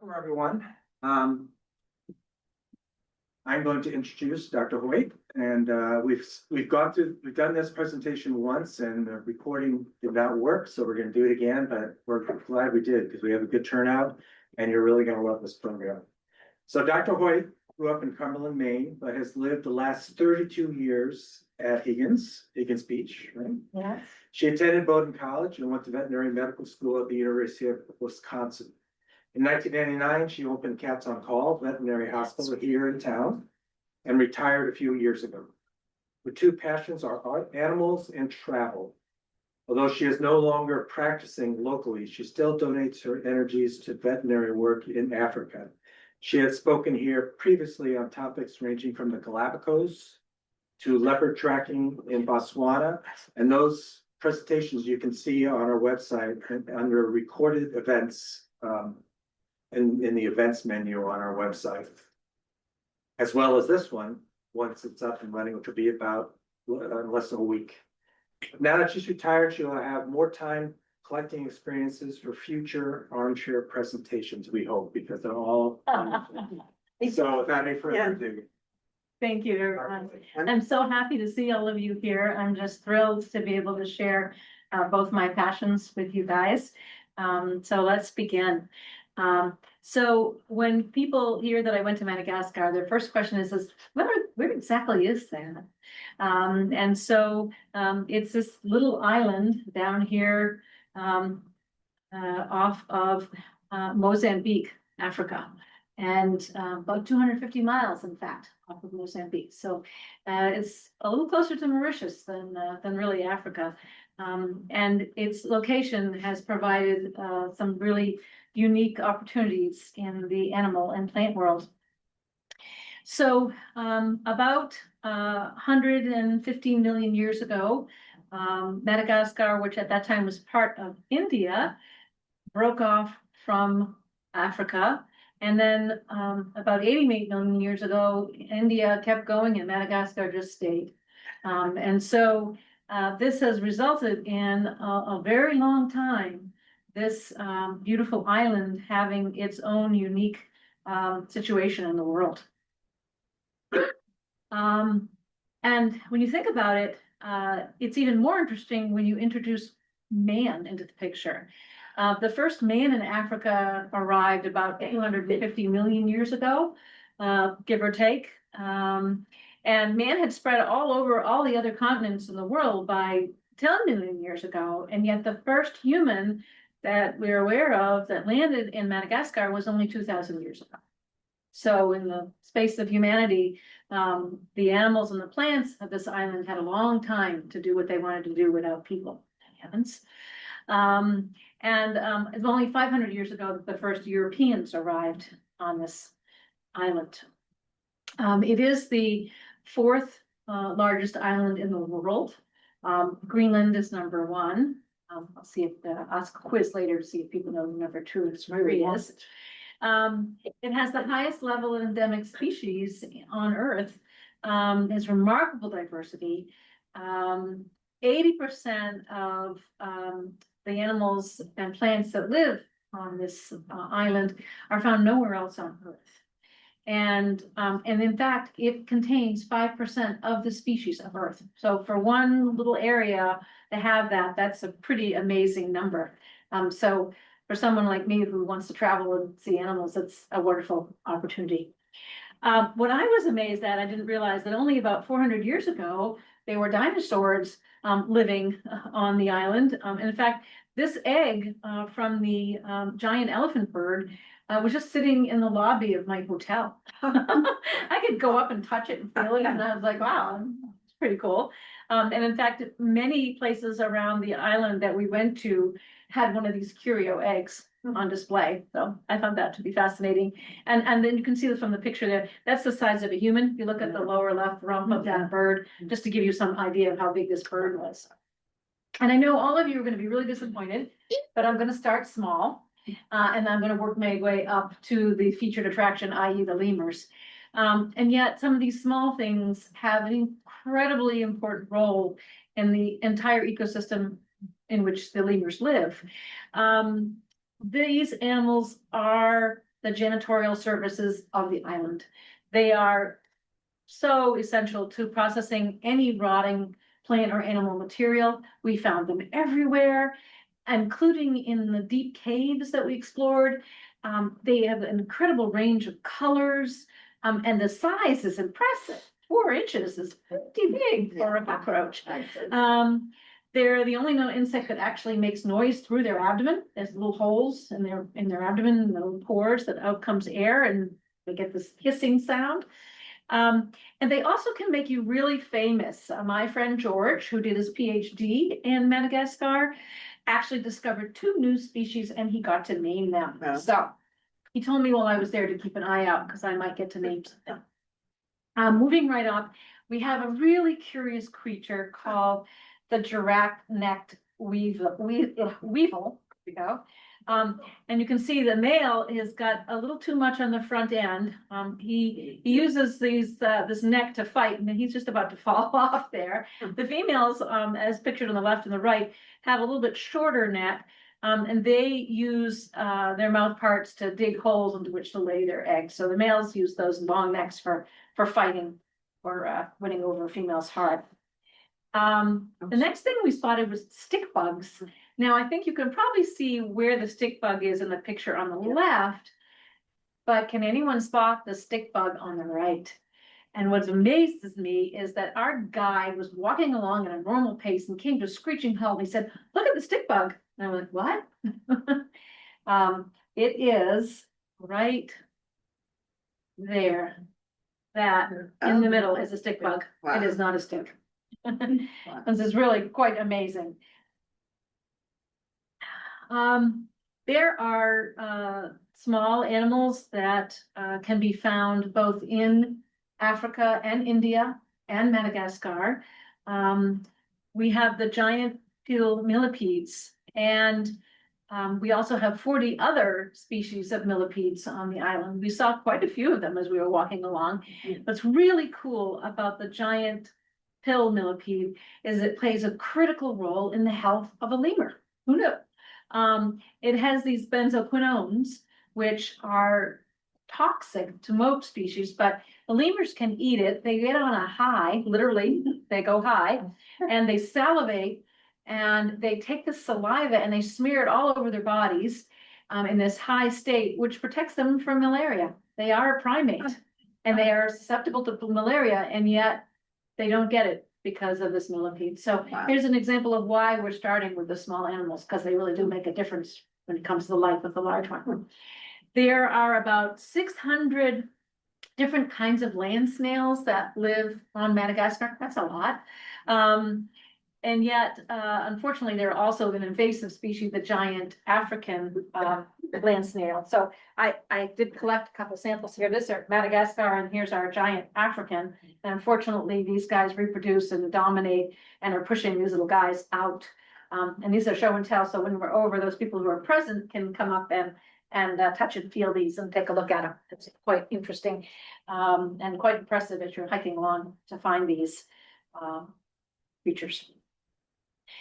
Hello, everyone. Um, I'm going to introduce Dr. Hoyt, and we've done this presentation once, and the recording did not work, so we're going to do it again. But we're glad we did because we have a good turnout, and you're really going to love this program. So Dr. Hoyt grew up in Cumberland, Maine, but has lived the last 32 years at Higgins Beach, right? Yes. She attended Bowdoin College and went to veterinary medical school at the University of Wisconsin. In 1999, she opened Cats on Call Veterinary Hospital here in town and retired a few years ago. Her two passions are art, animals, and travel. Although she is no longer practicing locally, she still donates her energies to veterinary work in Africa. She has spoken here previously on topics ranging from the Galapagos to leopard tracking in Botswana, and those presentations you can see on our website under recorded events in the events menu on our website, as well as this one, once it's up and running, which will be about less than a week. Now that she's retired, she'll have more time collecting experiences for future armchair presentations, we hope, because they're all so without any further ado. Thank you, everyone. I'm so happy to see all of you here. I'm just thrilled to be able to share both my passions with you guys. So let's begin. So when people hear that I went to Madagascar, their first question is where exactly is that? And so it's this little island down here off of Mozambique, Africa, and about 250 miles, in fact, off of Mozambique. So it's a little closer to Mauritius than really Africa. And its location has provided some really unique opportunities in the animal and plant world. So about 115 million years ago, Madagascar, which at that time was part of India, broke off from Africa. And then about 88 million years ago, India kept going and Madagascar just stayed. And so this has resulted in a very long time, this beautiful island having its own unique situation in the world. And when you think about it, it's even more interesting when you introduce man into the picture. The first man in Africa arrived about 250 million years ago, give or take. And man had spread all over all the other continents in the world by 10 million years ago. And yet the first human that we're aware of that landed in Madagascar was only 2,000 years ago. So in the space of humanity, the animals and the plants of this island had a long time to do what they wanted to do without people. Heavens. It's only 500 years ago that the first Europeans arrived on this island. It is the fourth largest island in the world. Greenland is number one. I'll see if ask a quiz later to see if people know number two is is. It has the highest level of endemic species on Earth. Has remarkable diversity. 80% of the animals and plants that live on this island are found nowhere else on Earth. And in fact, it contains 5% of the species of Earth. So for one little area to have that, that's a pretty amazing number. So for someone like me who wants to travel and see animals, it's a wonderful opportunity. What I was amazed at, I didn't realize that only about 400 years ago, there were dinosaurs living on the island. In fact, this egg from the giant elephant bird was just sitting in the lobby of my hotel. I could go up and touch it and feel it, and I was like, wow, it's pretty cool. And in fact, many places around the island that we went to had one of these curio eggs on display. So I found that to be fascinating. And then you can see this from the picture there. That's the size of a human. If you look at the lower left rump of that bird, just to give you some idea of how big this bird was. And I know all of you are going to be really disappointed, but I'm going to start small. And I'm going to work my way up to the featured attraction, i.e. the lemurs. And yet some of these small things have an incredibly important role in the entire ecosystem in which the lemurs live. These animals are the janitorial services of the island. They are so essential to processing any rotting plant or animal material. We found them everywhere, including in the deep caves that we explored. They have an incredible range of colors, and the size is impressive. 4 inches is pretty big for a cockroach. They're the only known insect that actually makes noise through their abdomen. There's little holes in their abdomen, little pores that out comes air, and they get this hissing sound. And they also can make you really famous. My friend George, who did his PhD in Madagascar, actually discovered 2 new species, and he got to name them. Oh. So he told me while I was there to keep an eye out because I might get to name them. Moving right on, we have a really curious creature called the giraffe-necked weevil. Here we go. And you can see the male has got a little too much on the front end. He uses this neck to fight, and he's just about to fall off there. The females, as pictured on the left and the right, have a little bit shorter neck, and they use their mouth parts to dig holes into which to lay their eggs. So the males use those long necks for fighting or winning over females' heart. The next thing we spotted was stick bugs. Now, I think you can probably see where the stick bug is in the picture on the left, but can anyone spot the stick bug on the right? And what amazes me is that our guide was walking along at a normal pace and came to a screeching halt. He said, "Look at the stick bug." And I'm like, "What?" It is right there. That in the middle is a stick bug. Wow. It is not a stick. This is really quite amazing. There are small animals that can be found both in Africa and India and Madagascar. We have the giant pill millipedes, and we also have 40 other species of millipedes on the island. We saw quite a few of them as we were walking along. What's really cool about the giant pill millipede is it plays a critical role in the health of a lemur. Who knew? It has these benzoquinones, which are toxic to most species, but the lemurs can eat it. They get on a high, literally, they go high, and they salivate, and they take the saliva and they smear it all over their bodies in this high state, which protects them from malaria. They are a primate, and they are susceptible to malaria, and yet they don't get it because of this millipede. So here's an example of why we're starting with the small animals, because they really do make a difference when it comes to the life of the large one. There are about 600 different kinds of land snails that live on Madagascar. That's a lot. And yet, unfortunately, there are also an invasive species, the giant African land snail. So I did collect a couple samples here. This is Madagascar, and here's our giant African. And unfortunately, these guys reproduce and dominate and are pushing these little guys out. And these are show and tell. So when we're over, those people who are present can come up and touch and feel these and take a look at them. It's quite interesting and quite impressive as you're hiking along to find these creatures.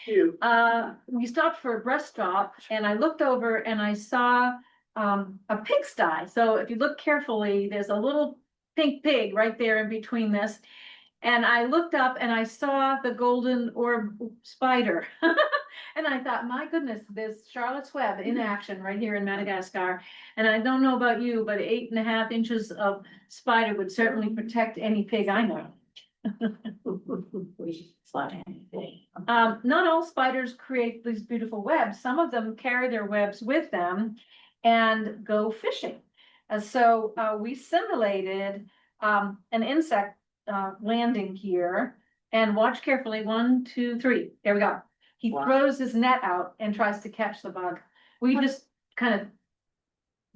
We stopped for a rest stop, and I looked over and I saw a pigsty. So if you look carefully, there's a little pink pig right there in between this. And I looked up and I saw the golden orb spider. And I thought, my goodness, there's Charlotte's Web in action right here in Madagascar. And I don't know about you, but 8.5 inches of spider would certainly protect any pig I know. Not all spiders create these beautiful webs. Some of them carry their webs with them and go fishing. And so we simulated an insect landing here, and watch carefully. 1, 2, 3. There we go. He throws his net out and tries to catch the bug. We just kind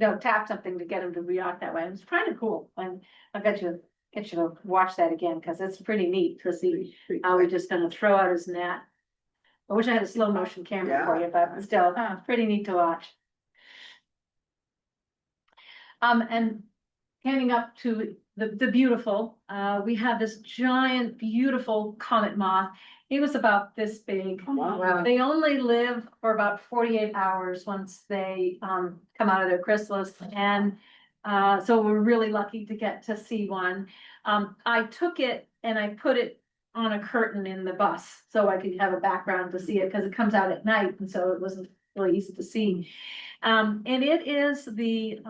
of tap something to get him to react that way. It's kind of cool. And I'll get you to watch that again, because it's pretty neat to see how we're just gonna throw out his net. I wish I had a slow motion camera for you, but still, it's pretty neat to watch. And handing up to the beautiful, we have this giant, beautiful comet moth. He was about this big. Wow. They only live for about 48 hours once they come out of their chrysalis, and So we're really lucky to get to see one. I took it and I put it on a curtain in the bus so I could have a background to see it because it comes out at night, and so it wasn't really easy to see. And it is the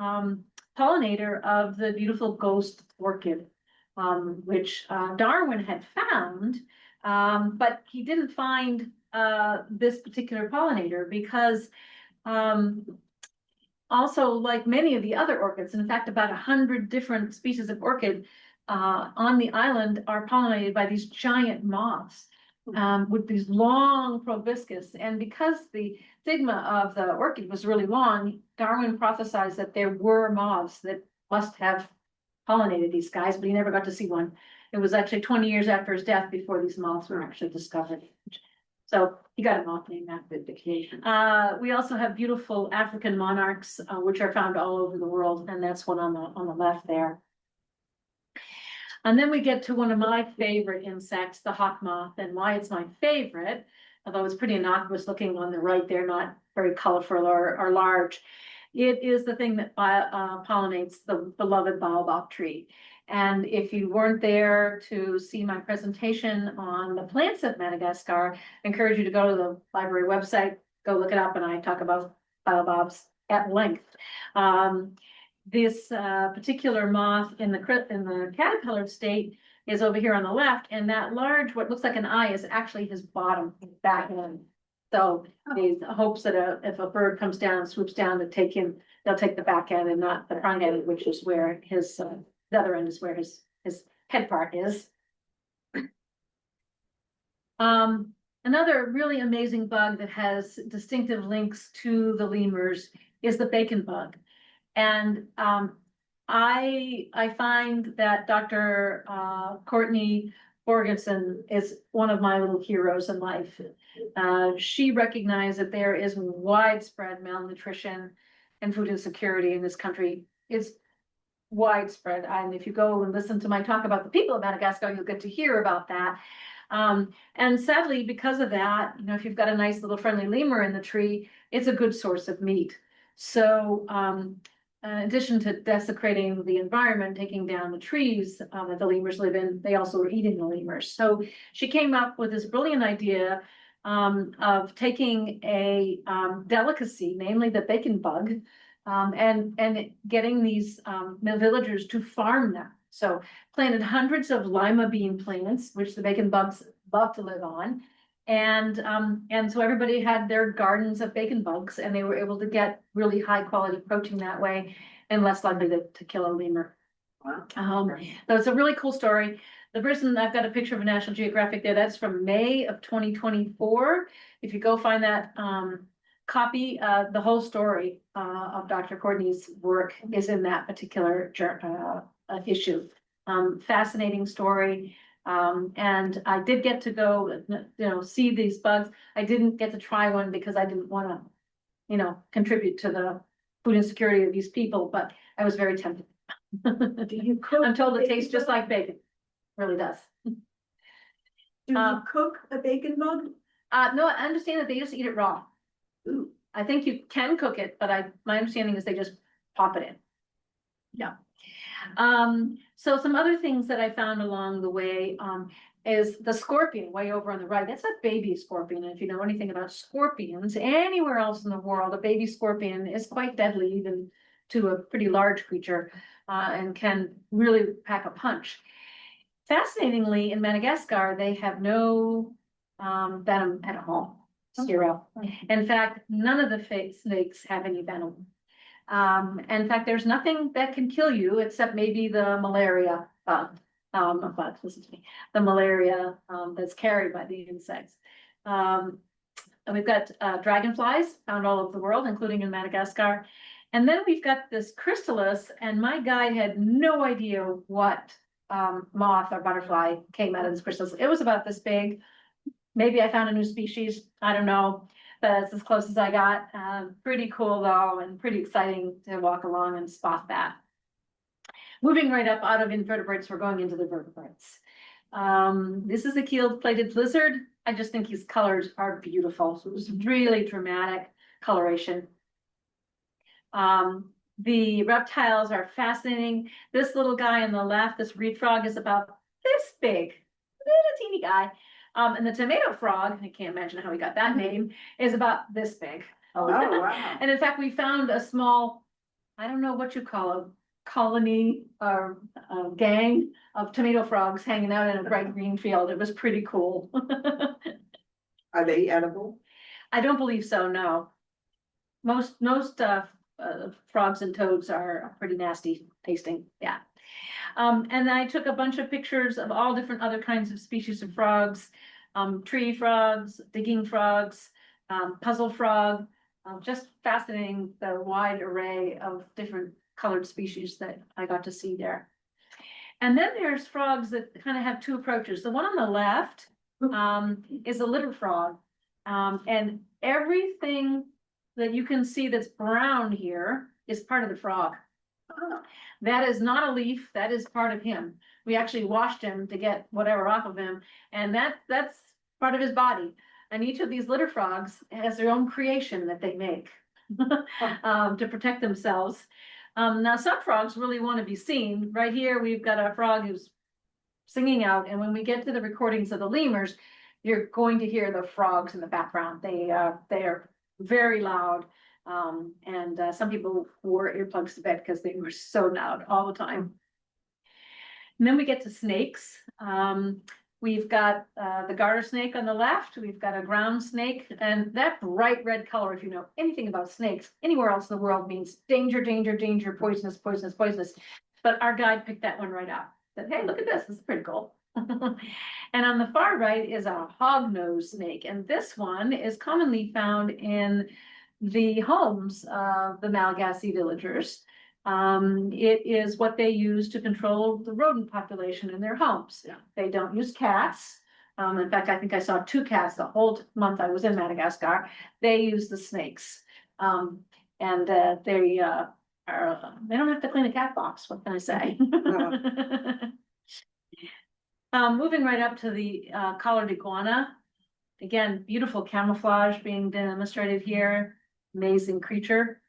pollinator of the beautiful ghost orchid, which Darwin had found, but he didn't find this particular pollinator because also, like many of the other orchids, in fact, about 100 different species of orchid on the island are pollinated by these giant moths with these long proboscis. And because the stigma of the orchid was really long, Darwin prophesied that there were moths that must have pollinated these guys, but he never got to see one. It was actually 20 years after his death before these moths were actually discovered. So he got a moth named after the we also have beautiful African monarchs, which are found all over the world, and that's one on the left there. And then we get to one of my favorite insects, the hawk moth, and why it's my favorite, although it's pretty innocuous looking on the right there, not very colorful or large. It is the thing that pollinates the beloved baobab tree. And if you weren't there to see my presentation on the plants of Madagascar, I encourage you to go to the library website, go look it up, and I talk about baobabs at length. This particular moth in the caterpillar state is over here on the left, and that large, what looks like an eye, is actually his bottom, back end. So he hopes that if a bird comes down and swoops down to take him, they'll take the back end and not the front end, which is where his the other end is where his head part is. Another really amazing bug that has distinctive links to the lemurs is the bacon bug. And I find that Dr. Courtney Borgenson is one of my little heroes in life. She recognized that there is widespread malnutrition and food insecurity in this country. It's widespread. And if you go and listen to my talk about the people of Madagascar, you'll get to hear about that. And sadly, because of that, if you've got a nice little friendly lemur in the tree, it's a good source of meat. So in addition to desecrating the environment, taking down the trees that the lemurs live in, they also were eating the lemurs. So she came up with this brilliant idea of taking a delicacy, namely the bacon bug, and getting these villagers to farm them. So planted hundreds of lima bean plants, which the bacon bugs love to live on. And so everybody had their gardens of bacon bugs, and they were able to get really high quality protein that way and less likely to kill a lemur. Wow. So it's a really cool story. The person, I've got a picture of a National Geographic there. That's from May of 2024. If you go find that copy, the whole story of Dr. Courtney's work is in that particular issue. Fascinating story. And I did get to go, see these bugs. I didn't get to try one because I didn't want to, contribute to the food insecurity of these people, but I was very tempted. Do you cook? I'm told it tastes just like bacon. Really does. Do you cook a bacon bug? No, I understand that they just eat it raw. Ooh. I think you can cook it, but my understanding is they just pop it in. Yeah. So some other things that I found along the way is the scorpion way over on the right. That's a baby scorpion. And if you know anything about scorpions, anywhere else in the world, a baby scorpion is quite deadly, even to a pretty large creature, and can really pack a punch. Fascinatingly, in Madagascar, they have no venom at all. Zero. In fact, none of the snakes have any venom. In fact, there's nothing that can kill you except maybe the malaria bug. Listen to me, the malaria that's carried by the insects. And we've got dragonflies found all over the world, including in Madagascar. And then we've got this chrysalis, and my guide had no idea what moth or butterfly came out of this chrysalis. It was about this big. Maybe I found a new species. I don't know. That's as close as I got. Pretty cool though, and pretty exciting to walk along and spot that. Moving right up out of invertebrates, we're going into the vertebrates. This is a keeled-plated lizard. I just think his colors are beautiful. So it was really dramatic coloration. The reptiles are fascinating. This little guy on the left, this reed frog, is about this big, little teeny guy. And the tomato frog, I can't imagine how he got that name, is about this big. Oh, wow. And in fact, we found a small, I don't know what you call a colony or a gang of tomato frogs hanging out in a bright green field. It was pretty cool. Are they edible? I don't believe so, no. Most frogs and toads are pretty nasty tasting, yeah. And I took a bunch of pictures of all different other kinds of species of frogs, tree frogs, digging frogs, puzzle frog, just fascinating the wide array of different colored species that I got to see there. And then there's frogs that kind of have two approaches. The one on the left is a litter frog. And everything that you can see that's brown here is part of the frog. That is not a leaf, that is part of him. We actually washed him to get whatever off of him, and that's part of his body. And each of these litter frogs has their own creation that they make to protect themselves. Now, some frogs really want to be seen. Right here, we've got a frog who's singing out, and when we get to the recordings of the lemurs, you're going to hear the frogs in the background. They are very loud. And some people wore earplugs to bed because they were so loud all the time. And then we get to snakes. We've got the garter snake on the left. We've got a ground snake, and that bright red color, if you know anything about snakes, anywhere else in the world means danger, danger, danger, poisonous, poisonous, poisonous. But our guide picked that one right up. Said, hey, look at this. This is pretty cool. And on the far right is a hognose snake, and this one is commonly found in the homes of the Malagasy villagers. It is what they use to control the rodent population in their homes. Yeah. They don't use cats. In fact, I think I saw 2 cats the whole month I was in Madagascar. They use the snakes. And they don't have to clean a cat box. What can I say? Moving right up to the collared iguana. Again, beautiful camouflage being demonstrated here. Amazing creature.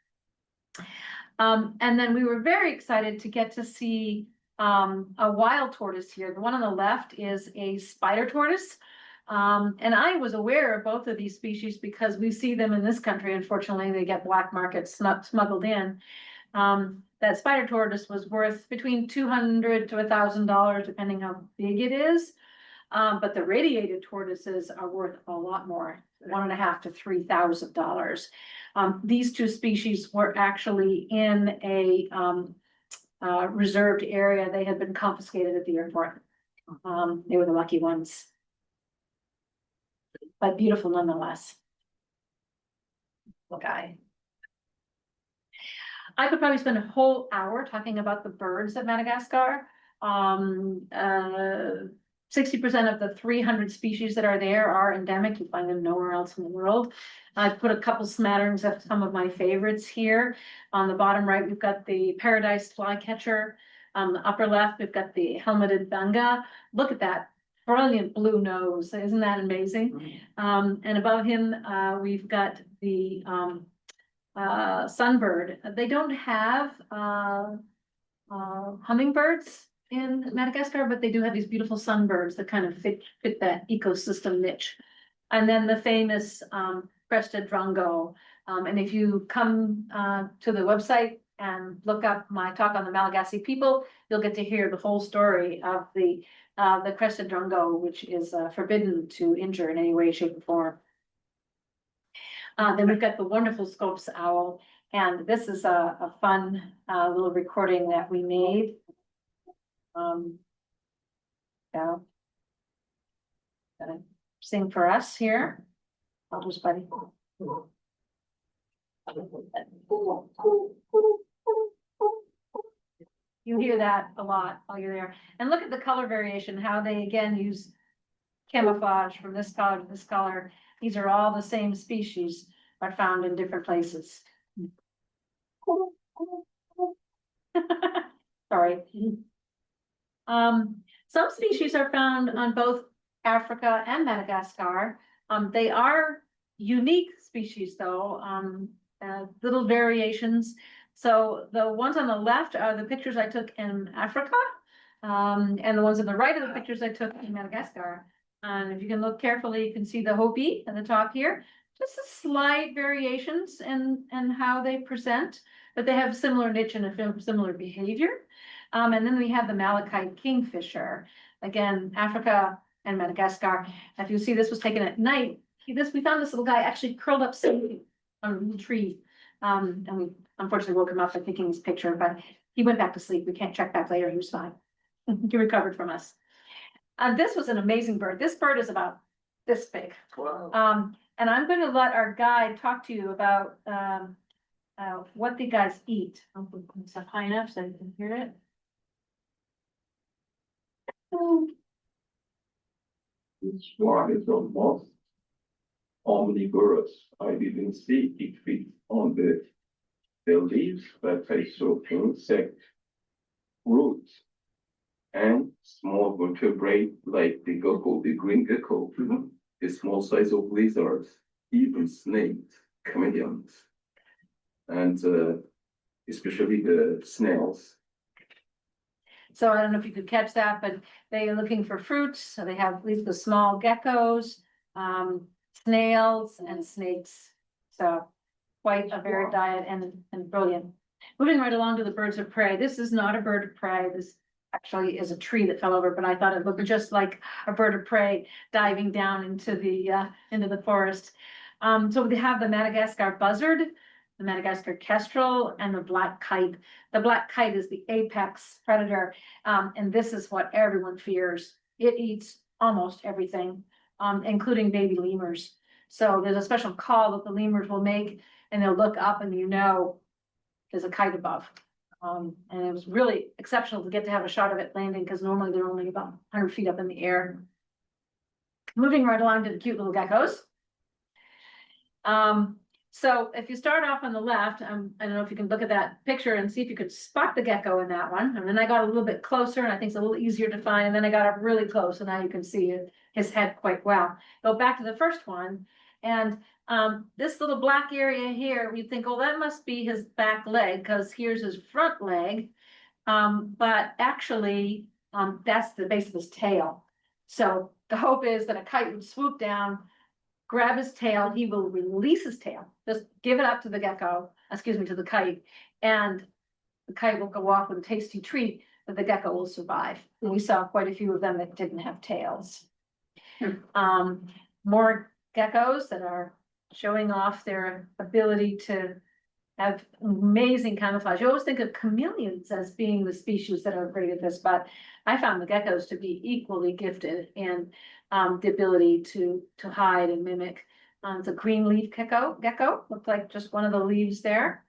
And then we were very excited to get to see a wild tortoise here. The one on the left is a spider tortoise. And I was aware of both of these species because we see them in this country. Unfortunately, they get black market smuggled in. That spider tortoise was worth between $200 to $1,000, depending how big it is. But the radiated tortoises are worth a lot more, $1,500 to $3,000. These 2 species were actually in a reserved area. They had been confiscated at the airport. They were the lucky ones, but beautiful nonetheless. Little guy. I could probably spend a whole hour talking about the birds at Madagascar. 60% of the 300 species that are there are endemic. You find them nowhere else in the world. I've put a couple smatterings of some of my favorites here. On the bottom right, we've got the paradise flycatcher. On the upper left, we've got the helmeted banga. Look at that brilliant blue nose. Isn't that amazing? And above him, we've got the sunbird. They don't have hummingbirds in Madagascar, but they do have these beautiful sunbirds that kind of fit that ecosystem niche. And then the famous crested drongo. And if you come to the website and look up my talk on the Malagasy people, you'll get to hear the whole story of the crested drongo, which is forbidden to injure in any way, shape, or form. Then we've got the wonderful Scopes owl, and this is a fun little recording that we made. Yeah. Gonna sing for us here. I'll just buddy. You hear that a lot while you're there. And look at the color variation, how they again use camouflage from this color to this color. These are all the same species, but found in different places. Sorry. Some species are found on both Africa and Madagascar. They are unique species though, little variations. So the ones on the left are the pictures I took in Africa. And the ones on the right are the pictures I took in Madagascar. And if you can look carefully, you can see the Hopi at the top here. Just a slight variations in how they present, but they have similar niche and a similar behavior. And then we have the Malachite kingfisher, again, Africa and Madagascar. If you see, this was taken at night. We found this little guy actually curled up sleeping on a little tree. And we unfortunately woke him up by taking his picture, but he went back to sleep. We can't check back later. He was fine. He recovered from us. This was an amazing bird. This bird is about this big. Wow. And I'm going to let our guide talk to you about what the guys eat. I'll put this up high enough so you can hear it. This one is almost omnivorous. I didn't see it feeds on the leaves, but I saw insect, roots, and small vertebrate like the gecko, the green gecko, the small size of lizards, even snakes, chameleons, and especially the snails. So I don't know if you could catch that, but they are looking for fruits. So they have at least the small geckos, snails and snakes. So quite a varied diet and brilliant. Moving right along to the birds of prey. This is not a bird of prey. This actually is a tree that fell over, but I thought it looked just like a bird of prey diving down into the forest. So we have the Madagascar buzzard, the Madagascar kestrel, and the black kite. The black kite is the apex predator, and this is what everyone fears. It eats almost everything, including baby lemurs. So there's a special call that the lemurs will make, and they'll look up and there's a kite above. And it was really exceptional to get to have a shot of it landing because normally they're only about 100 feet up in the air. Moving right along to the cute little geckos. So if you start off on the left, I don't know if you can look at that picture and see if you could spot the gecko in that one. And then I got a little bit closer and I think it's a little easier to find. And then I got up really close and now you can see his head quite well. Go back to the first one. And this little black area here, we think, oh, that must be his back leg because here's his front leg. But actually, that's the base of his tail. So the hope is that a kite would swoop down, grab his tail, he will release his tail, just give it up to the to the kite, and the kite will go off with a tasty treat, but the gecko will survive. And we saw quite a few of them that didn't have tails. More geckos that are showing off their ability to have amazing camouflage. You always think of chameleons as being the species that are great at this, but I found the geckos to be equally gifted in the ability to hide and mimic. It's a green leaf gecko, looked like just one of the leaves there.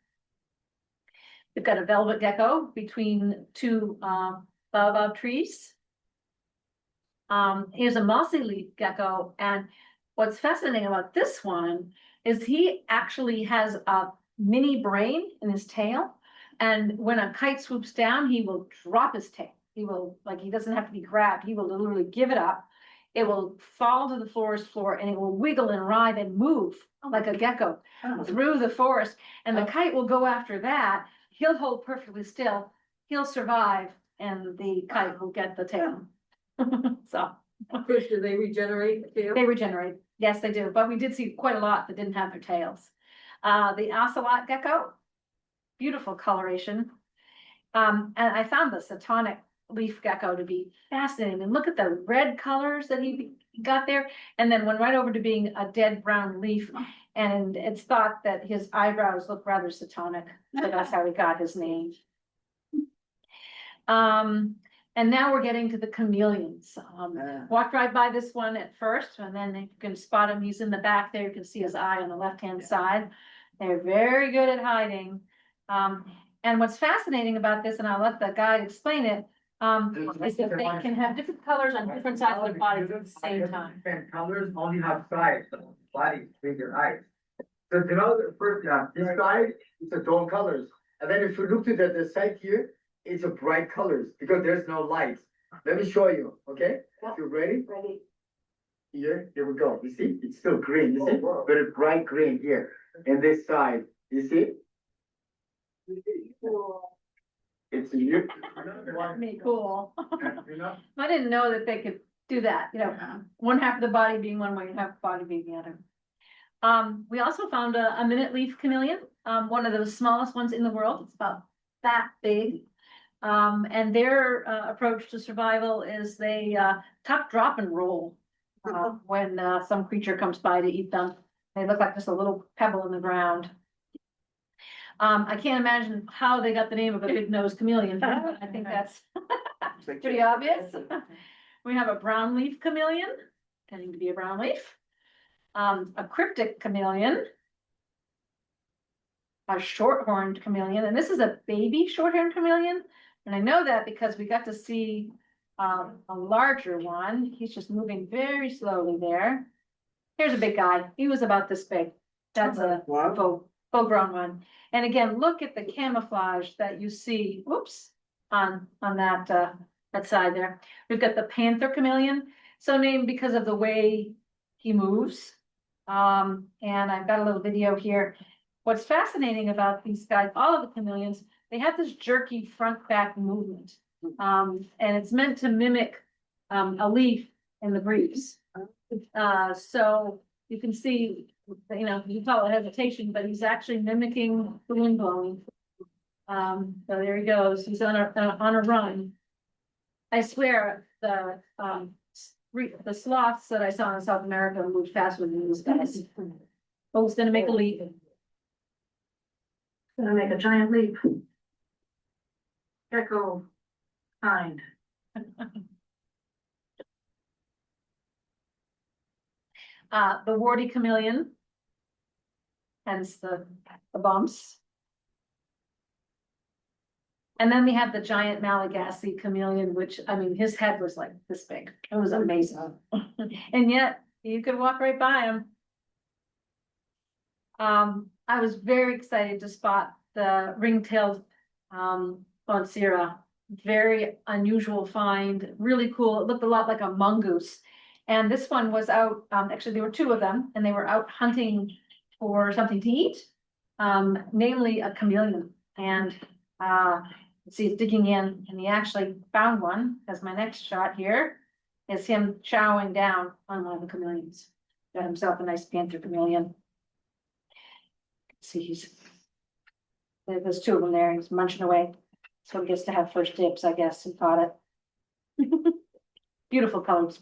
We've got a velvet gecko between two baobab trees. Here's a mossy leaf gecko, and what's fascinating about this one is he actually has a mini brain in his tail, and when a kite swoops down, he will drop his tail. He doesn't have to be grabbed. He will literally give it up. It will fall to the forest floor and it will wiggle and writhe and move like a gecko through the forest. And the kite will go after that. He'll hold perfectly still. He'll survive and the kite will get the tail. So. Chris, do they regenerate too? They regenerate. Yes, they do. But we did see quite a lot that didn't have their tails. The ocelot gecko, beautiful coloration. And I found the Satonic leaf gecko to be fascinating. And look at the red colors that he got there. And then went right over to being a dead brown leaf. And it's thought that his eyebrows look rather Satonic. So that's how he got his name. And now we're getting to the chameleons. Walked right by this one at first, and then you can spot him. He's in the back there. You can see his eye on the left-hand side. They're very good at hiding. And what's fascinating about this, and I'll let the guide explain it, is that they can have different colors on different sides of their bodies at the same time. Different colors only have sides, body, bigger eyes. So you know, the first, this side is a dull colors, and then if you look to the side here, it's a bright colors because there's no lights. Let me show you, okay? Yep. You ready? Ready. Here we go. You see, it's still green. You see, very bright green here. And this side, you see, It's a year. Me cool. You know? I didn't know that they could do that, you know, one half of the body being one way, half the body being the other. We also found a minute leaf chameleon, one of the smallest ones in the world. It's about that big. And their approach to survival is they tuck, drop, and roll when some creature comes by to eat them. They look like just a little pebble in the ground. I can't imagine how they got the name of a big nosed chameleon, but I think that's pretty obvious. We have a brown leaf chameleon, tending to be a brown leaf, a cryptic chameleon, a short-horned chameleon, and this is a baby short-horned chameleon. And I know that because we got to see a larger one. He's just moving very slowly there. Here's a big guy. He was about this big. That's a full-grown one. And again, look at the camouflage that you see, whoops, on that side there. We've got the panther chameleon, so named because of the way he moves. And I've got a little video here. What's fascinating about these guys, all of the chameleons, they have this jerky front-back movement. And it's meant to mimic a leaf in the breeze. So you can see, you know, you call it hesitation, but he's actually mimicking the wind blowing. So there he goes. He's on a run. I swear the sloths that I saw in South America moved faster than these guys. Oh, he's gonna make a leap. Gonna make a giant leap. Gecko kind. The warty chameleon, hence the bumps. And then we have the giant Malagasy chameleon, which, I mean, his head was like this big. It was amazing. And yet you could walk right by him. I was very excited to spot the ring-tailed Bonsira. Very unusual find, really cool. It looked a lot like a mongoose. And this one was out, actually there were two of them, and they were out hunting for something to eat, namely a chameleon. And see, he's digging in, and he actually found one, as my next shot here is him chowing down on one of the chameleons. Got himself a nice panther chameleon. See, there's two of them there, he's munching away. So he gets to have first dibs, I guess, and caught it. Beautiful colored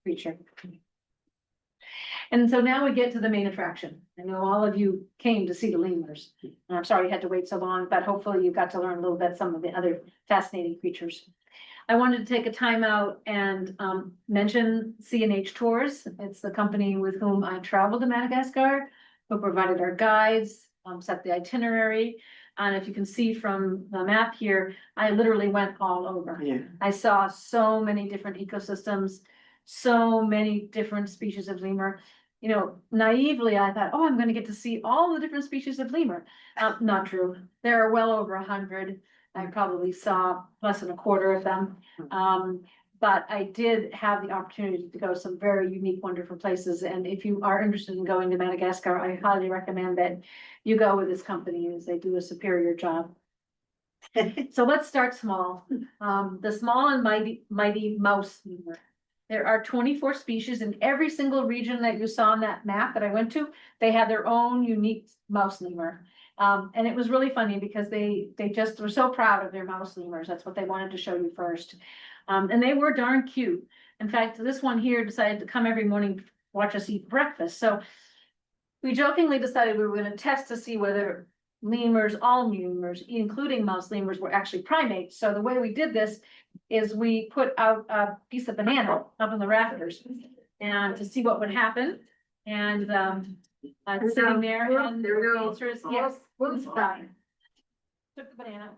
creature. And so now we get to the main attraction. I know all of you came to see the lemurs. And I'm sorry you had to wait so long, but hopefully you got to learn a little bit some of the other fascinating creatures. I wanted to take a time out and mention C&H Tours. It's the company with whom I traveled to Madagascar, who provided our guides, set the itinerary. And if you can see from the map here, I literally went all over. Yeah. I saw so many different ecosystems, so many different species of lemur. You know, naively, I thought, oh, I'm going to get to see all the different species of lemur. Not true. There are well over 100. I probably saw less than a quarter of them. But I did have the opportunity to go some very unique, wonderful places. And if you are interested in going to Madagascar, I highly recommend that you go with this company, as they do a superior job. So let's start small. The small and mighty mouse lemur. There are 24 species in every single region that you saw on that map that I went to. They had their own unique mouse lemur. And it was really funny because they just were so proud of their mouse lemurs. That's what they wanted to show you first. And they were darn cute. In fact, this one here decided to come every morning, watch us eat breakfast. So we jokingly decided we were going to test to see whether lemurs, all lemurs, including mouse lemurs, were actually primates. So the way we did this is we put out a piece of banana up in the rafters and to see what would happen. And I'm sitting there and the answer is yes, it's fine. Took the banana.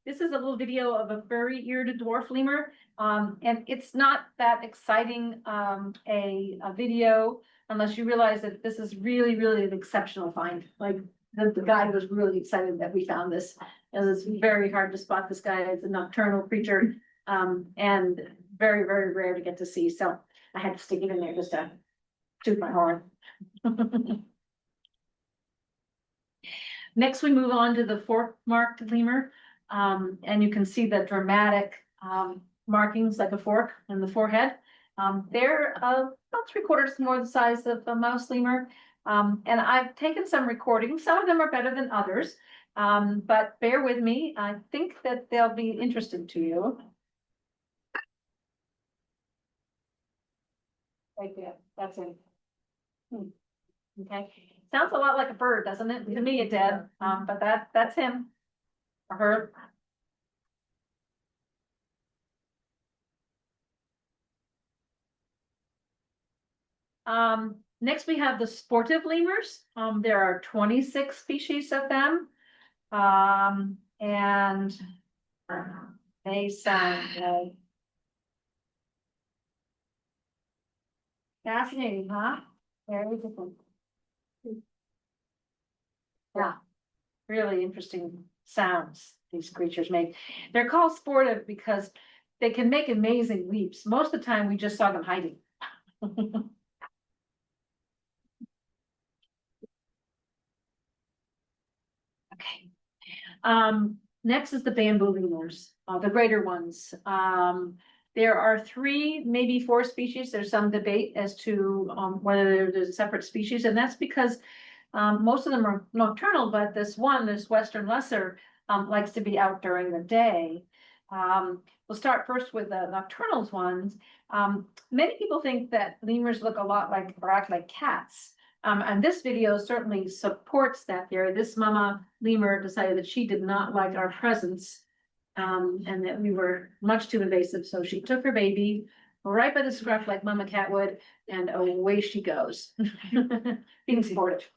This is a little video of a furry-eared dwarf lemur. And it's not that exciting a video unless you realize that this is really, really an exceptional find. Like the guy was really excited that we found this. It was very hard to spot this guy. It's a nocturnal creature and very, very rare to get to see. So I had to stick it in there just to toot my horn. Next, we move on to the fork-marked lemur. And you can see the dramatic, markings like a fork in the forehead. They're, about 3/4 more the size of a mouse lemur. And I've taken some recordings. Some of them are better than others. But bear with me. I think that they'll be interesting to you. Right there, that's it. Okay, sounds a lot like a bird, doesn't it? To me it did, but that's him or her. Next we have the sportive lemurs. There are 26 species of them. And they sound like fascinating, huh? Very different. Yeah, really interesting sounds these creatures make. They're called sportive because they can make amazing leaps. Most of the time, we just saw them hiding. Okay. Next is the bamboo lemurs, the greater ones. There are 3, maybe 4 species. There's some debate as to whether there's a separate species, and that's because most of them are nocturnal, but this western lesser, likes to be out during the day. We'll start first with the nocturnal ones. Many people think that lemurs look a lot like, or act like cats. And this video certainly supports that theory. This mama lemur decided that she did not like our presence, and that we were much too invasive. So she took her baby right by the scruff like mama cat would, and away she goes, being sportive.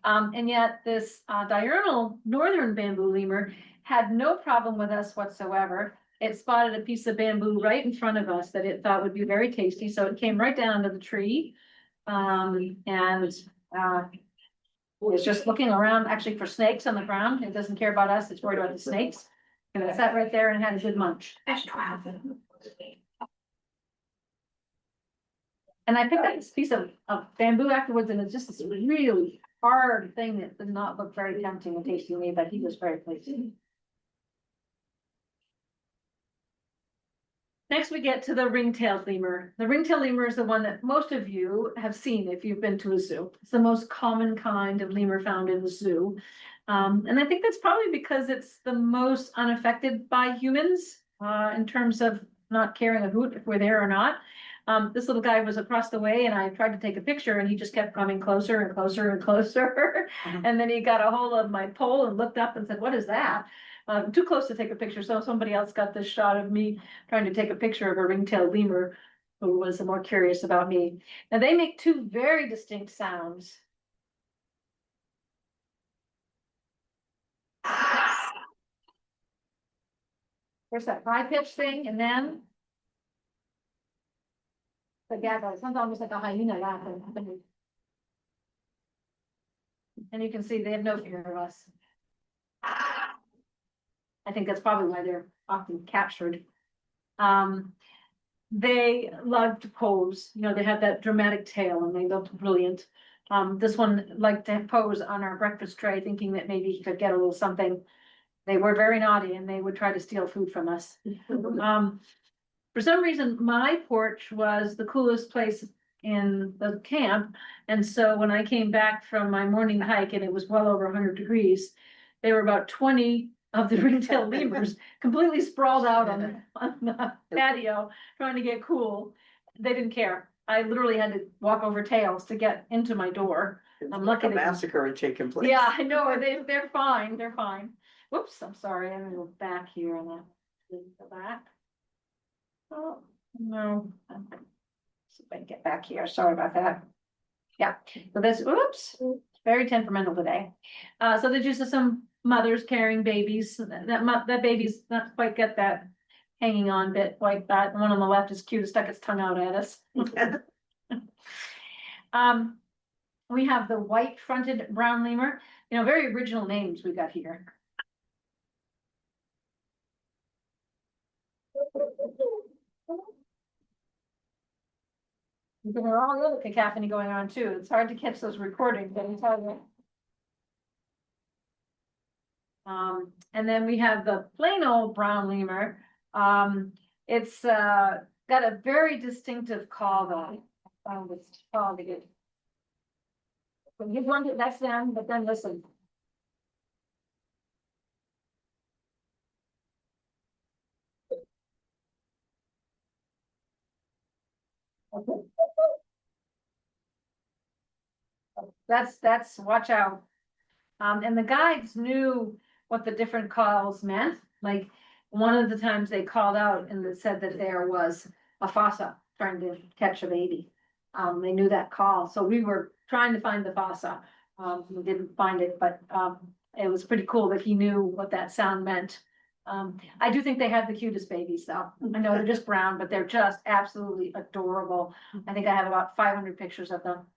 And yet this diurnal northern bamboo lemur had no problem with us whatsoever. It spotted a piece of bamboo right in front of us that it thought would be very tasty, so it came right down to the tree. And was just looking around actually for snakes on the ground. It doesn't care about us, it's worried about the snakes. And it sat right there and had a good munch. And I picked up this piece of bamboo afterwards, and it's just this really hard thing that did not look very tempting and tasty to me, but he was very pleased. Next, we get to the ring-tailed lemur. The ring-tailed lemur is the one that most of you have seen if you've been to a zoo. It's the most common kind of lemur found in the zoo. And I think that's probably because it's the most unaffected by humans, in terms of not caring a hoot if we're there or not. This little guy was across the way and I tried to take a picture and he just kept coming closer and closer and closer. And then he got a hold of my pole and looked up and said, "What is that?" Too close to take a picture, so somebody else got this shot of me trying to take a picture of a ring-tailed lemur who was more curious about me. Now they make 2 very distinct sounds. There's that high pitch thing, and then the gaggle. Sounds almost like a hyena laughing. And you can see they have no fear of us. I think that's probably why they're often captured. They love to pose, they have that dramatic tail and they looked brilliant. This one liked to pose on our breakfast tray, thinking that maybe he could get a little something. They were very naughty and they would try to steal food from us. For some reason, my porch was the coolest place in the camp. And so when I came back from my morning hike and it was well over 100 degrees, there were about 20 of the ring-tailed lemurs completely sprawled out on the patio trying to get cool. They didn't care. I literally had to walk over tails to get into my door. I'm lucky. A massacre had taken place. Yeah, I know. They're fine. They're fine. Whoops, I'm sorry. I'm gonna go back here and then go back. Oh, no. See if I can get back here. Sorry about that. Yeah, so this, oops, very temperamental today. So there's just some mothers carrying babies. That baby's not quite get that hanging on bit like that. The one on the left is cute, it stuck its tongue out at us. We have the white fronted brown lemur, very original names we got here. There's all the other cacophony going on too. It's hard to catch those recordings, but I tell you. And then we have the plain old brown lemur. It's got a very distinctive call though. I found this call to get. When you want it, that's them, but then listen. Okay. That's, watch out. And the guides knew what the different calls meant, like, one of the times they called out and it said that there was a fossa trying to catch a baby. They knew that call, so we were trying to find the fossa, we didn't find it, but, it was pretty cool that he knew what that sound meant. I do think they have the cutest babies though, I know they're just brown, but they're just absolutely adorable. I think I have about 500 pictures of them.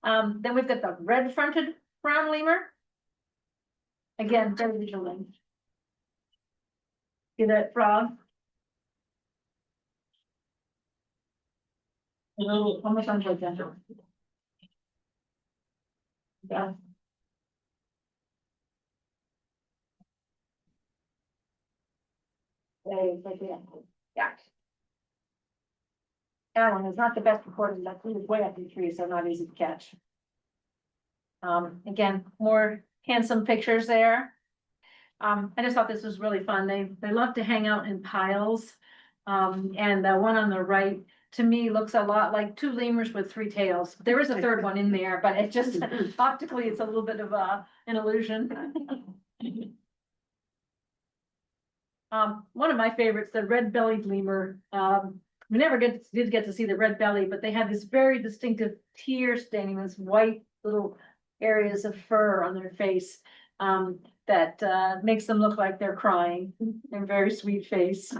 Then we've got the red-fronted brown lemur. Again, very vigilant. See that frog? Almost under gentle. Yeah. Yeah. That one is not the best recorded, but he was way up in trees, so not easy to catch. Again, more handsome pictures there. I just thought this was really fun. They love to hang out in piles. And the one on the right, to me, looks a lot like two lemurs with three tails. There is a third one in there, but it just optically, it's a little bit of an illusion. One of my favorites, the red-bellied lemur. We never did get to see the red belly, but they have this very distinctive tear staining, this white little areas of fur on their face. That makes them look like they're crying. They're very sweet face.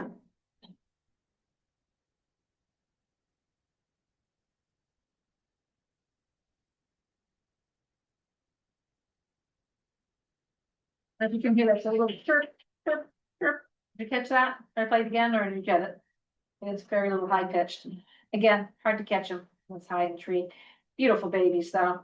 If you can hear that, a little chirp, chirp, chirp. Did you catch that? Did I play it again or did you get it? It's very little high pitched. Again, hard to catch them. It's high in the tree. Beautiful babies though.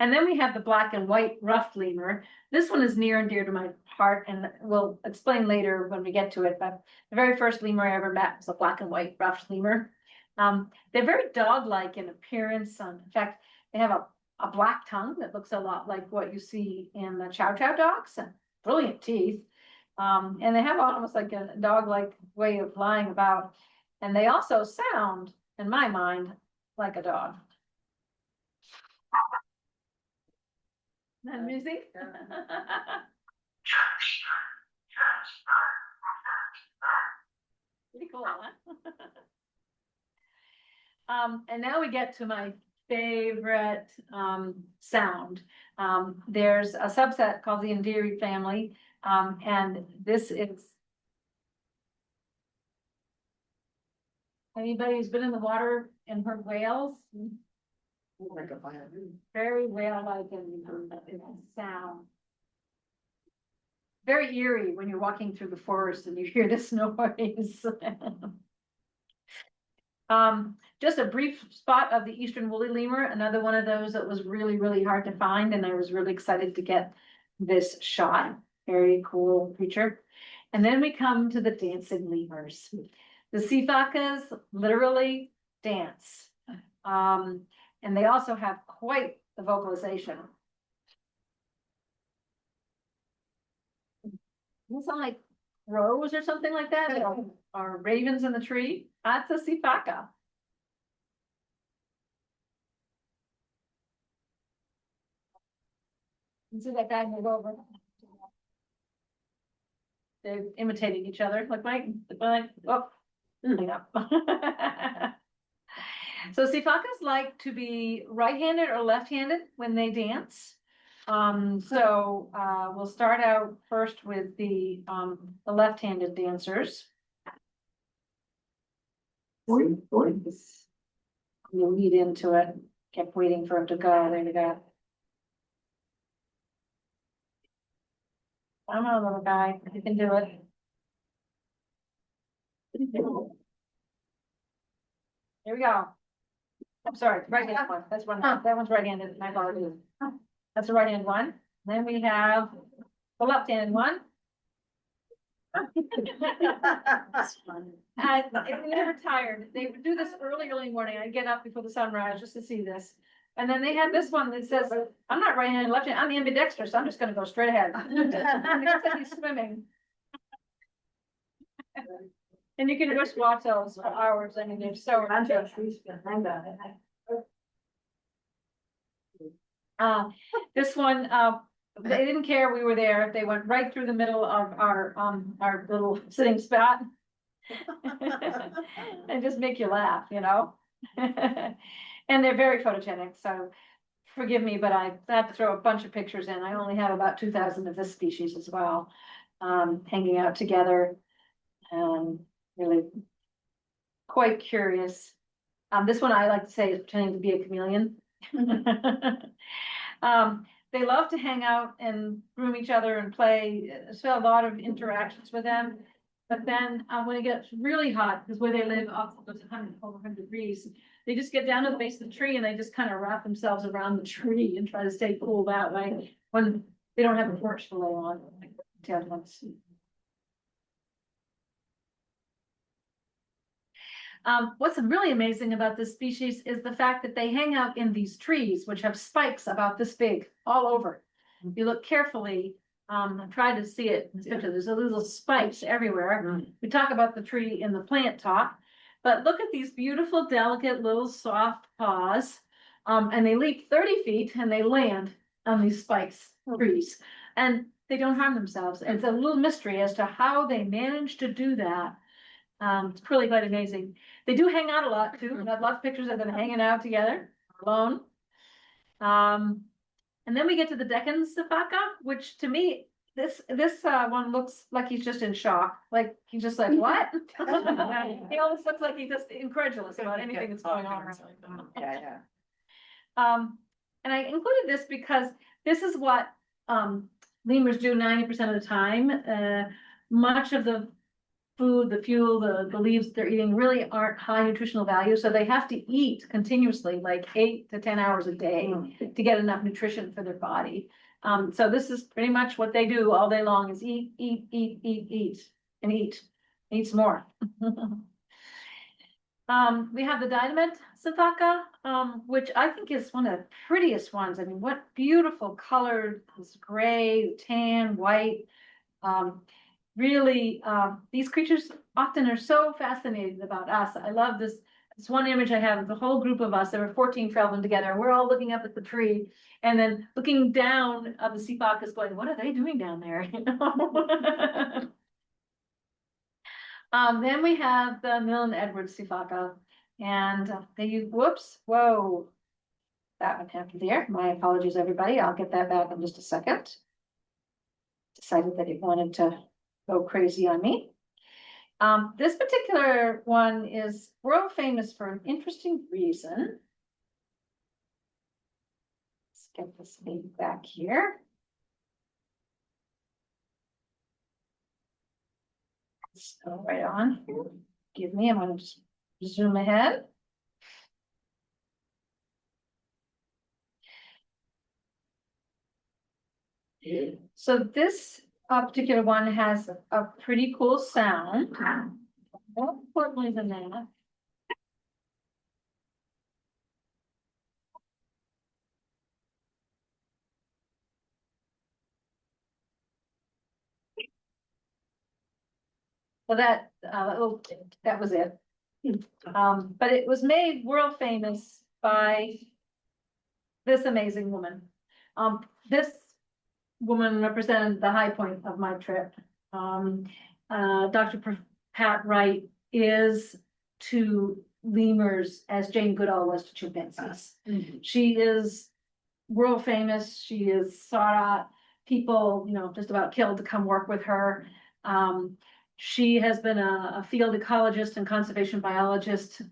And then we have the black and white ruffed lemur. This one is near and dear to my heart, and we'll explain later when we get to it. But the very first lemur I ever met was a black and white ruffed lemur. They're very dog-like in appearance. In fact, they have a black tongue that looks a lot like what you see in the chow chow dogs, and brilliant teeth. And they have almost like a dog-like way of lying about. And they also sound, in my mind, like a dog. That music? Pretty cool, huh? And now we get to my favorite sound. There's a subset called the Indiri family, and this is. Anybody who's been in the water and heard whales? Very whale-like in sound. Very eerie when you're walking through the forest and you hear this noise. Just a brief spot of the eastern woolly lemur, another one of those that was really, really hard to find, and I was really excited to get this shot. Very cool creature. And then we come to the dancing lemurs. The sifakas literally dance. And they also have quite the vocalization. It's like crows or something like that, or ravens in the tree. That's a sifaka. You see that guy move over? They're imitating each other, like Mike, oh, hang up. So sifakas like to be right-handed or left-handed when they dance. So we'll start out first with the left-handed dancers. We'll lead into it. Kept waiting for him to go. There you go. Come on, little guy. You can do it. Here we go. I'm sorry, right-hand one, that's one, that one's right-handed, my apologies. That's the right-hand one, then we have the left-handed one. And they never tired, they would do this early morning, I'd get up before the sunrise just to see this. And then they had this one that says, I'm not right-handed, left-handed, I'm ambidextrous, so I'm just gonna go straight ahead. He's swimming. And you can just watch those for hours, I mean, they're so. This one, they didn't care we were there, they went right through the middle of our little sitting spot. And just make you laugh, you know? And they're very photogenic, so forgive me, but I had to throw a bunch of pictures in, I only have about 2,000 of this species as well. Hanging out together, really quite curious. This one I like to say is pretending to be a chameleon. They love to hang out and groom each other and play, so a lot of interactions with them. But then when it gets really hot, because where they live up to 100 degrees, they just get down to the base of the tree and they just kind of wrap themselves around the tree and try to stay cool that way when they don't have a porch to lay on. What's really amazing about this species is the fact that they hang out in these trees, which have spikes about this big all over. If you look carefully, try to see it. There's a little spikes everywhere. We talk about the tree in the plant talk, but look at these beautiful, delicate, little soft paws. And they leap 30 feet and they land on these spikes, trees, and they don't harm themselves. It's a little mystery as to how they manage to do that. It's really quite amazing. They do hang out a lot too. I've got lots of pictures of them hanging out together, alone. And then we get to the Deccan sifaka, which to me, this one looks like he's just in shock. Like he's just like, what? He almost looks like he's just incredulous about anything that's going on around. Yeah. And I included this because this is what lemurs do 90% of the time. Much of the food, the fuel, the leaves they're eating really aren't high nutritional value, so they have to eat continuously, like 8 to 10 hours a day to get enough nutrition for their body. So this is pretty much what they do all day long is eat, and eat some more. We have the Dynamite sifaka, which I think is one of the prettiest ones. I mean, what beautiful color, this gray, tan, white. Really, these creatures often are so fascinated about us. I love this one image I have of the whole group of us. There were 14 traveling together, and we're all looking up at the tree, and then looking down of the sifakas going, what are they doing down there? You know? Then we have the Milne Edwards sifaka, and they use, whoops, whoa, that one happened there. My apologies, everybody. I'll get that back in just a second. Decided that it wanted to go crazy on me. This particular one is world famous for an interesting reason. Let's get this baby back here. Let's go right on. Give me, I'm going to just zoom ahead. So this particular one has a pretty cool sound. More importantly than that. So that that was it. But it was made world famous by this amazing woman. This woman represented the high point of my trip. Dr. Pat Wright is to lemurs as Jane Goodall was to chimpanzees. She is world famous. She is sought out. People, you know, just about killed to come work with her. She has been a field ecologist and conservation biologist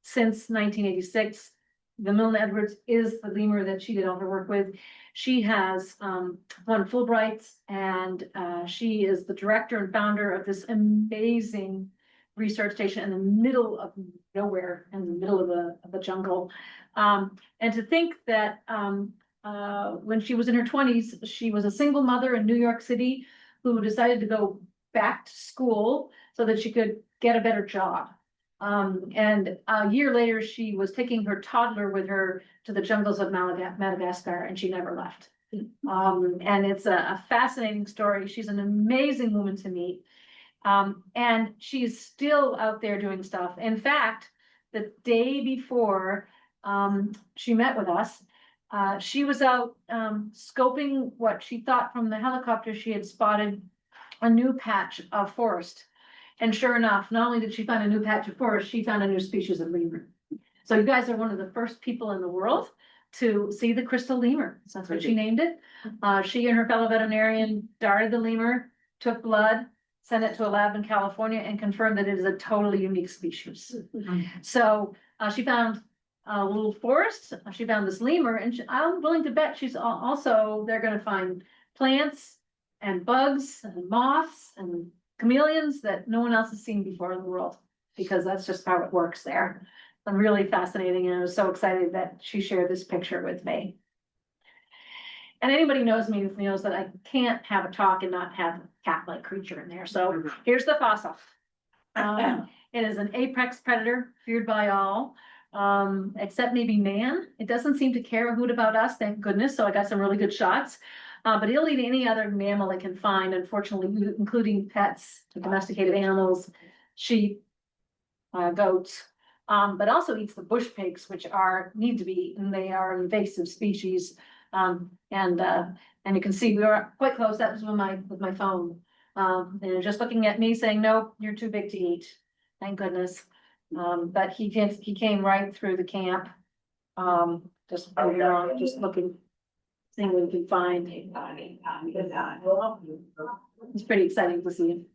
since 1986. The Milne Edwards is the lemur that she did all her work with. She has won Fulbrights, and she is the director and founder of this amazing research station in the middle of nowhere, in the middle of the jungle. And to think that, when she was in her twenties, she was a single mother in New York City who decided to go back to school so that she could get a better job. And a year later, she was taking her toddler with her to the jungles of Madagascar, and she never left. And it's a fascinating story. She's an amazing woman to meet. And she's still out there doing stuff. In fact, the day before, she met with us, she was out, scoping what she thought from the helicopter. She had spotted a new patch of forest. And sure enough, not only did she find a new patch of forest, she found a new species of lemur. So you guys are one of the first people in the world to see the crystal lemur. So that's what she named it. She and her fellow veterinarian darted the lemur, took blood, sent it to a lab in California, and confirmed that it is a totally unique species. So she found a little forest, she found this lemur, and I'm willing to bet she's also, they're gonna find plants and bugs and moths and chameleons that no one else has seen before in the world, because that's just how it works there. Really fascinating, and I was so excited that she shared this picture with me. And anybody knows me knows that I can't have a talk and not have a cat-like creature in there. So here's the fossil. It is an apex predator, feared by all, except maybe man. It doesn't seem to care a hoot about us, thank goodness. So I got some really good shots. But it'll eat any other mammal it can find, unfortunately, including pets, domesticated animals, sheep, goats. But also eats the bush pigs, which need to be eaten. They are invasive species. And you can see we were quite close. That was with my phone. And just looking at me saying, "No, you're too big to eat." Thank goodness. But he came right through the camp. Just looking, seeing what he can find. It's pretty exciting to see him.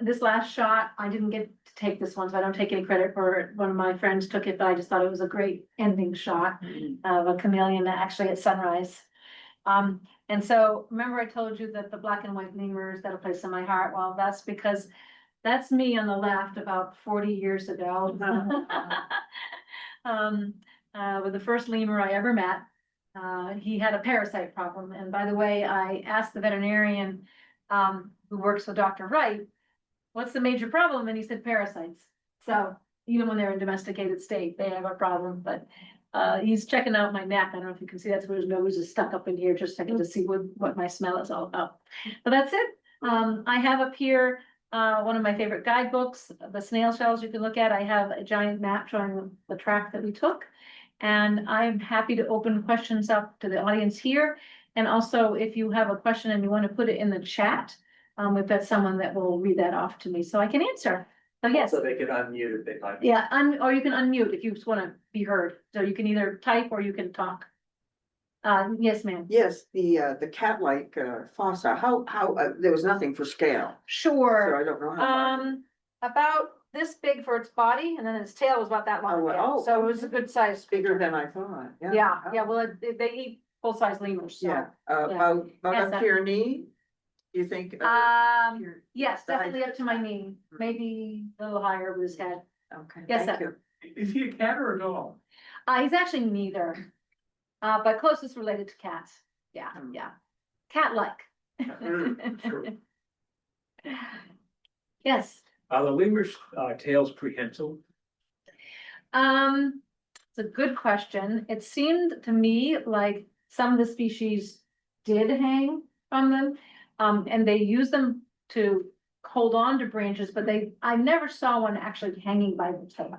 This last shot, I didn't get to take this one, so I don't take any credit for it. One of my friends took it, but I just thought it was a great ending shot of a chameleon actually at sunrise. And so remember I told you that the black and white lemurs got a place in my heart? Well, that's because that's me on the left about 40 years ago. With the first lemur I ever met, he had a parasite problem. And by the way, I asked the veterinarian, who works with Dr. Wright, what's the major problem? And he said parasites. So even when they're in domesticated state, they have a problem, but he's checking out my neck. I don't know if you can see, that's where his nose is stuck up in here, just checking to see what my smell is all about. But that's it. I have up here one of my favorite guidebooks, the snail shells you can look at. I have a giant map showing the track that we took. And I'm happy to open questions up to the audience here. And also, if you have a question and you want to put it in the chat, we've got someone that will read that off to me so I can answer. So yes. So they can unmute if they like. Yeah, or you can unmute if you just want to be heard. So you can either type or you can talk. Yes, ma'am. Yes, the cat-like fossa, how, there was nothing for scale. So Sure. I don't know how. About this big for its body, and then its tail was about that long. Oh, again. wow. So it was a good size. Bigger than I thought, yeah. Yeah, well, they eat full-size lemurs, so. Yeah, yeah. about Yes, up to your knee, you think? Yes, definitely up to my knee, maybe a little higher with his head. Okay, Yes, thank sir. you. Is he a cat or a dog? He's actually neither, but closest related to cats. Yeah, yeah, cat-like. Sure. Yes. Are the lemur's tails prehensile? It's a good question. It seemed to me like some of the species did hang from them, and they use them to hold on to branches, but I never saw one actually hanging by the tail.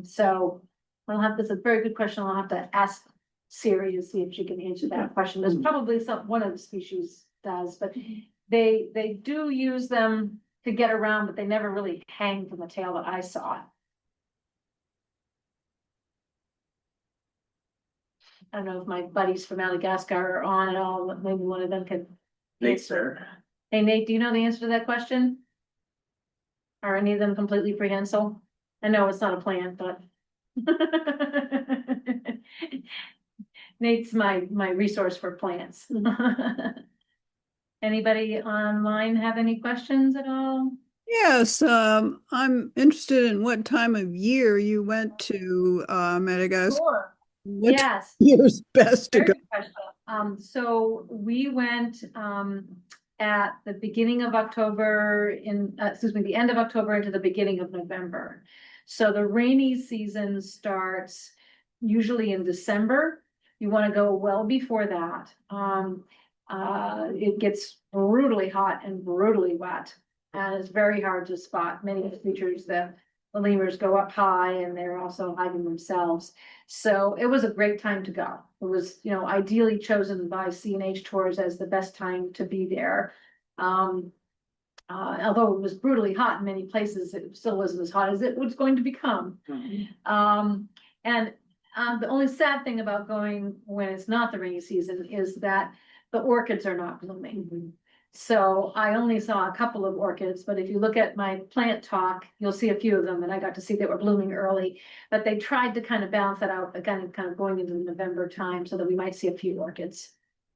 So that's a very good question. I'll have to ask Siri to see if she can answer that question. There's probably one of the species does, but they do use them to get around, but they never really hang from the tail that I saw. I don't know if my buddies from Madagascar are on at all, but maybe one of them could. Nate, sir. Hey, Nate, do you know the answer to that question? Are any of them completely prehensile? I know it's not a plant, but. Nate's my resource for plants. Anybody online have any questions at all? Yes, I'm interested in what time of year you went to Madagascar. Sure. What Yes. year's best to Very go? good question. So we went, at the beginning of October the end of October into the beginning of November. So the rainy season starts usually in December. You want to go well before that. It gets brutally hot and brutally wet. And it's very hard to spot many of the creatures. The lemurs go up high and they're also hiding themselves. So it was a great time to go. It was, ideally chosen by C&H Tours as the best time to be there. Although it was brutally hot in many places, it still wasn't as hot as it was going to become. And the only sad thing about going when it's not the rainy season is that the orchids are not blooming. So I only saw a couple of orchids, but if you look at my plant talk, you'll see a few of them, and I got to see they were blooming early. But they tried to kind of balance that out, again, kind of going into the November time so that we might see a few orchids.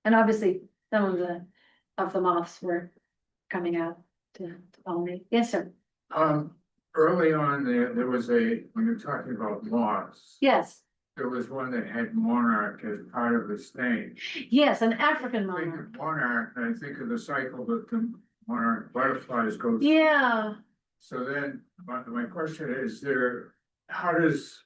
And obviously, some of the moths were coming out to pollinate. Yes, sir. Early on, there was when you're talking about moths, Yes, there was one that had monarch as part of its name. yes, an African I think monarch. of monarch, and I think of the cycle that the monarch butterflies go through. Yeah, So then, my question is how does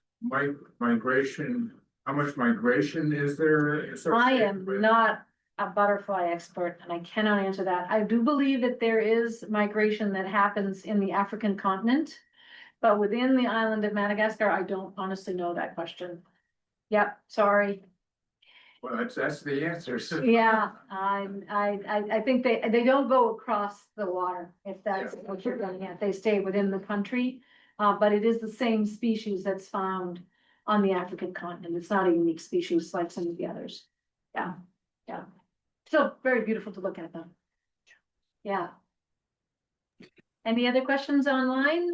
migration, how much migration is there? I associated am with- not a butterfly expert and I cannot answer that. I do believe that there is migration that happens in the African continent. But within the island of Madagascar, I don't honestly know that question. Yep, sorry. Well, that's the answer. So- Yeah, I think they don't go across the water, if that's what you're getting at. They stay within the country. But it is the same species that's found on the African continent. It's not a unique species like some of the others. Yeah, yeah. Still very beautiful to look at though. Yeah. Any other questions online?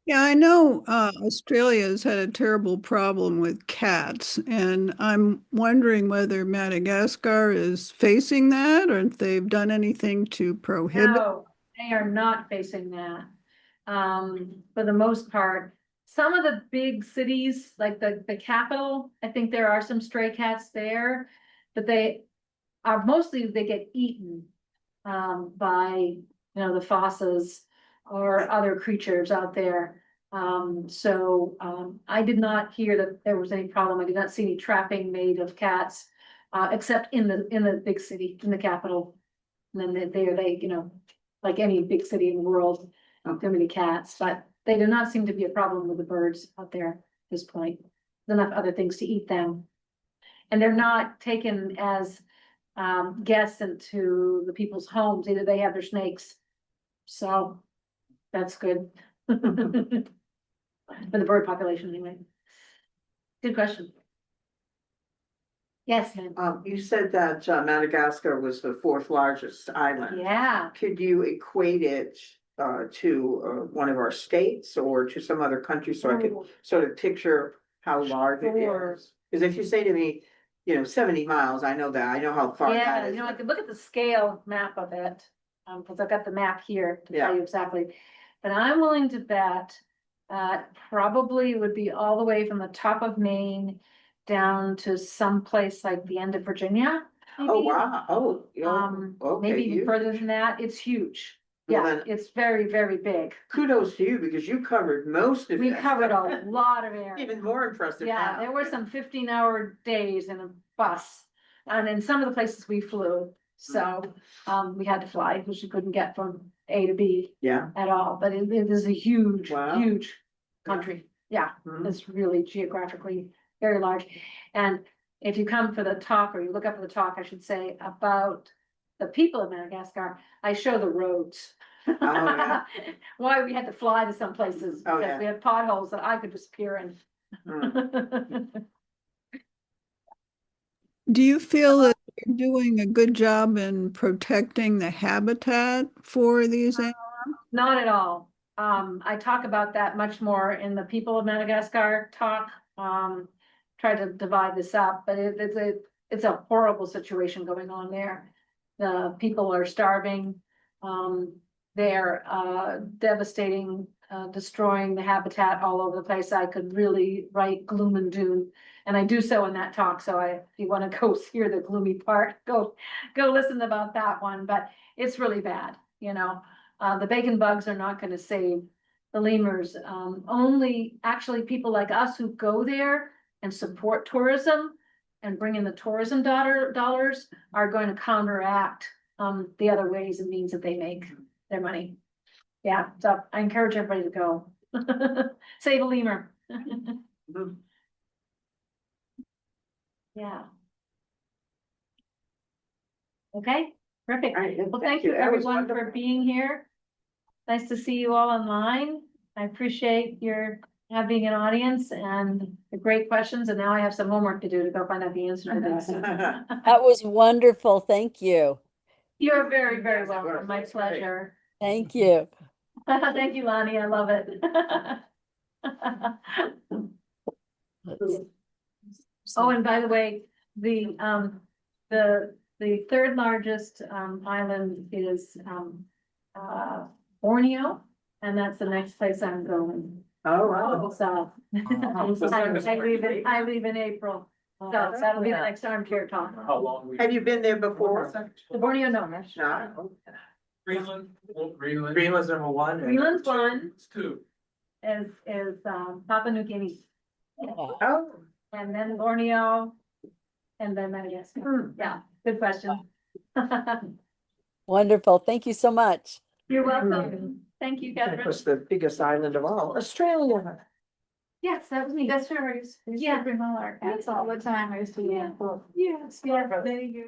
Yeah, I know Australia's had a terrible problem with cats, and I'm wondering whether Madagascar is facing that or if they've done anything to prohibit. No, they are not facing that. For the most part, some of the big cities, like the capital, I think there are some stray cats there, but they get eaten by, the fossas or other creatures out there. I did not hear that there was any problem. I did not see any trapping made of cats, except in the big city, in the capital. And then they, like any big city in the world, there may be cats, but they do not seem to be a problem with the birds out there at this point. There's enough other things to eat them. And they're not taken as guests into the people's homes. Either they have their snakes. So that's good. For the bird population anyway. Good question. Yes, ma'am. You said that Madagascar was the fourth largest island. Yeah. Could you equate it to one of our states or to some other country so I could sort of picture how large it Sure. is? Because if you say to me, 70 miles, I know that, I know how far Yeah, that is. I could look at the scale map of it, because I've got the map here to tell you exactly. But I'm willing to bet, probably would be all the way from the top of Maine down to someplace like the end of Virginia. Oh, maybe. wow, okay. Maybe even further than that. It's huge. Well, Yeah, then- it's very, very big. Kudos to you because you covered most of it. We covered a lot of area. Even more impressive Yeah, now. there were some 15-hour days in a bus, and in some of the places we flew, so, we had to fly, because we couldn't get from A to B Yeah. at all, but it is a huge, Wow. huge country. Yeah, Mhm. it's really geographically very large, and if you come for the talk, or you look up for the talk, I should say, about the people of Madagascar, I show the roads. yeah. Why we had to fly to some places, Oh, because yeah. we had potholes that I could disappear in. Do you feel that you're doing a good job in protecting the habitat for these animals? Not at all. I talk about that much more in the people of Madagascar talk. Try to divide this up, but it's it's a horrible situation going on there. The people are starving, they're devastating, destroying the habitat all over the place. I could really write gloom and doom. And I do so in that talk, so if you wanna go hear the gloomy part, go listen about that one, but it's really bad, you know? The bacon bugs are not gonna save the lemurs. Only actually people like us who go there and support tourism and bring in the tourism dollars are going to counteract the other ways and means that they make their money. Yeah, so I encourage everybody to go. Save a lemur. Yeah. Okay, perfect. All right, Well, thank you That was everyone for wonderful. being here. Nice to see you all online. I appreciate your having an audience and the great questions, and now I have some homework to do to go find out the answer to this. That was wonderful. Thank you. You're very, very welcome. My pleasure. Thank you. Thank you, Lonnie. I love it. Let's- Oh, and by the way, the third largest island is Borneo, and that's the next place I'm going. Oh, wow. So I leave in April. So that'll be the next armchair talk. How long? Have you been there before? The Borneo, no. No. Greenland, Greenland. Greenland's number one. and- Greenland's one It's two. is Papua New Guinea, Oh. and then Borneo, and then Madagascar. Yeah, good question. Wonderful. Thank you so much. You're welcome. Thank you, Catherine. What's the biggest island of all? Australia. Yes, that was me. That's where I used to bring all our cats all the time. I used to, yeah. Yes, yeah, many years.